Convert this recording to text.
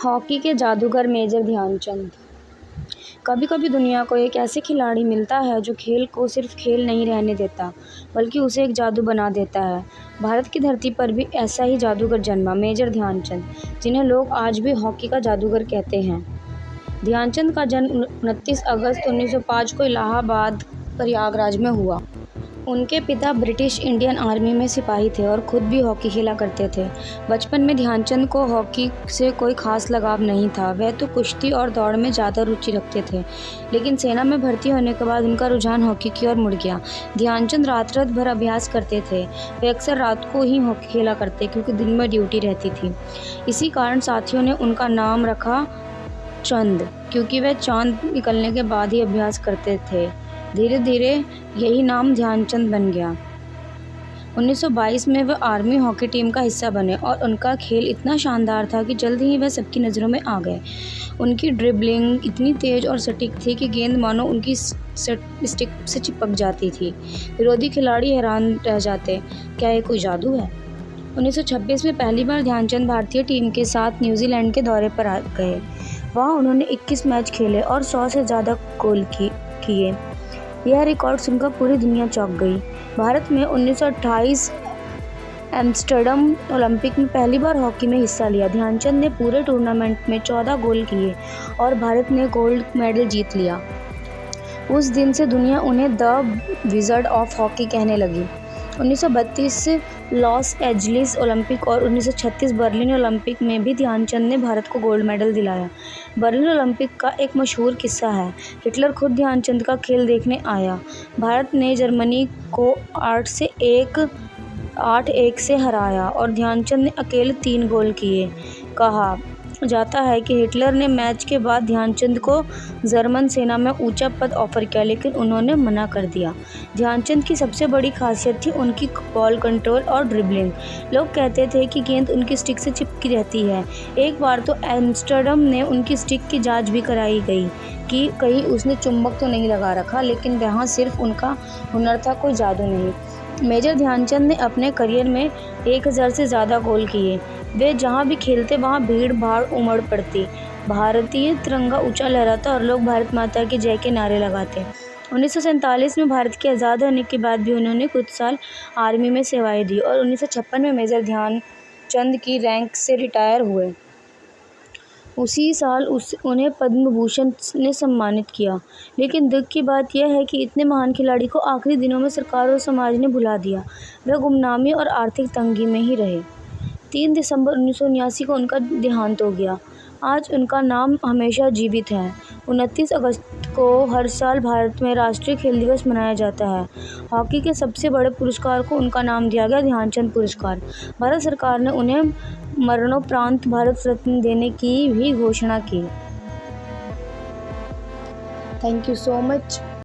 Hockey के जादूगर major Dhyanchand. कभी कभी दुनिया को एक ऐसे खिलाड़ी मिलता है जो खेल को सिर्फ खेल नहीं रहने देता बल्कि उसे एक जादू बना देता है। भारत की धरती पर भी ऐसा ही जादूगर जन्मा, मेजर ध्यानचंद, जिन्हें लोग आज भी हॉकी का जादूगर कहते हैं। ध्यानचंद का जन्म 29 अगस्त 1905 को इलाहाबाद, प्रयागराज में हुआ। उनके पिता ब्रिटिश इंडियन आर्मी में सिपाही थे और खुद भी हॉकी खेला करते थे। बचपन में ध्यानचंद को हॉकी से कोई खास लगाव नहीं था, वह तो कुश्ती और दौड़ में ज़्यादा रुचि रखते थे। लेकिन सेना में भर्ती होने के बाद उनका रुझान हॉकी की ओर मुड़ गया। ध्यानचंद रात रात भर अभ्यास करते थे। वे अक्सर रात को ही हॉकी खेला करते क्योंकि दिन में ड्यूटी रहती थी। इसी कारण साथियों ने उनका नाम रखा चंद, क्योंकि वह चांद निकलने के बाद ही अभ्यास करते थे। धीरे धीरे यही नाम ध्यानचंद बन गया। 1922 में वह आर्मी हॉकी टीम का हिस्सा बने और उनका खेल इतना शानदार था कि जल्द ही वह सबकी नज़रों में आ गए। उनकी ड्रिबलिंग इतनी तेज और सटीक थी कि गेंद मानो उनकी स्टिक से चिपक जाती थी। विरोधी खिलाड़ी हैरान रह जाते, क्या ये कोई जादू है। 1926 में पहली बार ध्यानचंद भारतीय टीम के साथ न्यूजीलैंड के दौरे पर गए। वहाँ उन्होंने 21 मैच खेले और 100 से ज़्यादा गोल किए। यह रिकॉर्ड सुनकर पूरी दुनिया चौंक गई। भारत में 1928 एम्स्टर्डम ओलंपिक में पहली बार हॉकी में हिस्सा लिया। ध्यानचंद ने पूरे टूर्नामेंट में 14 गोल किए और भारत ने गोल्ड मेडल जीत लिया। उस दिन से दुनिया उन्हें द विज़र्ड ऑफ हॉकी कहने लगी। 1932 लॉस एंजलिस ओलंपिक और 1936 बर्लिन ओलंपिक में भी ध्यानचंद ने भारत को गोल्ड मेडल दिलाया। बर्लिन ओलंपिक का एक मशहूर किस्सा है। हिटलर खुद ध्यानचंद का खेल देखने आया। भारत ने जर्मनी को 8-1 से हराया और ध्यानचंद ने अकेले 3 गोल किए। कहा जाता है कि हिटलर ने मैच के बाद ध्यानचंद को जर्मन सेना में ऊंचा पद ऑफर किया, लेकिन उन्होंने मना कर दिया। ध्यानचंद की सबसे बड़ी खासियत थी उनकी बॉल कंट्रोल और ड्रिबलिंग। लोग कहते थे कि गेंद उनकी स्टिक से चिपकी रहती है। एक बार तो एम्स्टर्डम ने उनकी स्टिक की जांच भी कराई गई कि कहीं उसने चुंबक तो नहीं लगा रखा, लेकिन वहाँ सिर्फ उनका हुनर था, कोई जादू नहीं। मेजर ध्यानचंद ने अपने करियर में 1000 से ज़्यादा गोल किए। वे जहाँ भी खेलते वहाँ भीड़ भाड़ उमड़ पड़ती। भारतीय तिरंगा ऊंचा लहराता और लोग भारत माता की जय के नारे लगाते। 1947 में भारत के आज़ाद होने के बाद भी उन्होंने कुछ साल आर्मी में सेवाएं दी और 1956 में मेजर ध्यानचंद की रैंक से रिटायर हुए। उसी साल उन्हें पद्म भूषण ने सम्मानित किया। लेकिन दुख की बात यह है कि इतने महान खिलाड़ी को आखिरी दिनों में सरकार और समाज ने भुला दिया। वह गुमनामी और आर्थिक तंगी में ही रहे। 3 दिसंबर 1979 को उनका देहांत हो गया। आज उनका नाम हमेशा जीवित है। 29 अगस्त को हर साल भारत में राष्ट्रीय खेल दिवस मनाया जाता है। हॉकी के सबसे बड़े पुरस्कार को उनका नाम दिया गया, ध्यानचंद पुरस्कार। भारत सरकार ने उन्हें मरणोपरांत भारत रत्न देने की भी घोषणा की। Thank you so much.